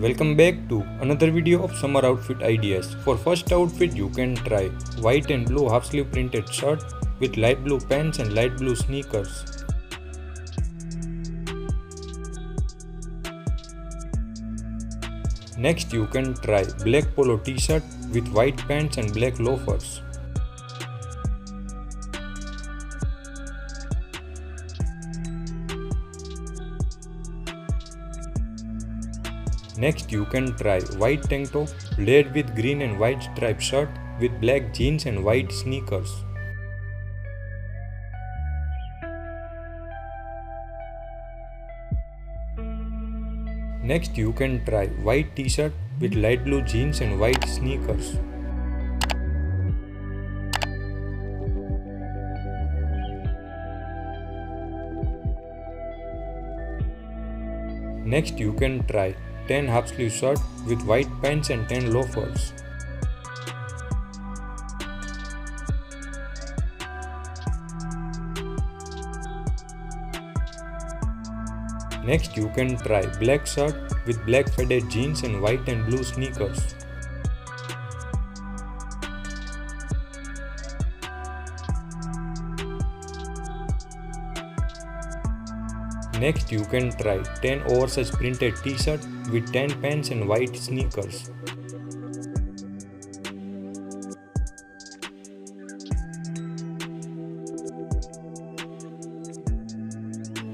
Welcome back to another video of summer outfit ideas. For first outfit you can try white and blue half sleeve printed shirt with light blue pants and light blue sneakers. Next you can try black polo t-shirt with white pants and black loafers. Next you can try white tank top layered with green and white striped shirt with black jeans and white sneakers. Next you can try white t-shirt with light blue jeans and white sneakers. Next you can try tan half sleeve shirt with white pants and tan loafers. Next you can try black shirt with black faded jeans and white and blue sneakers. Next you can try tan oversized printed t-shirt with tan pants and white sneakers.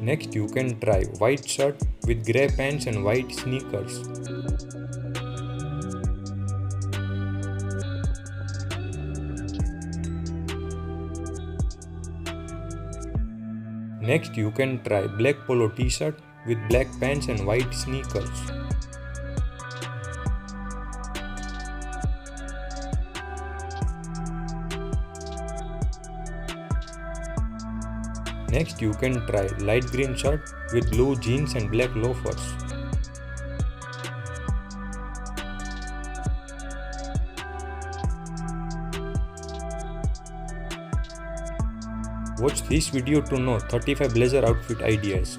Next you can try white shirt with grey pants and white sneakers. Next you can try black polo t-shirt with black pants and white sneakers. Next you can try light green shirt with blue jeans and black loafers. Watch this video to know 35 blazer outfit ideas.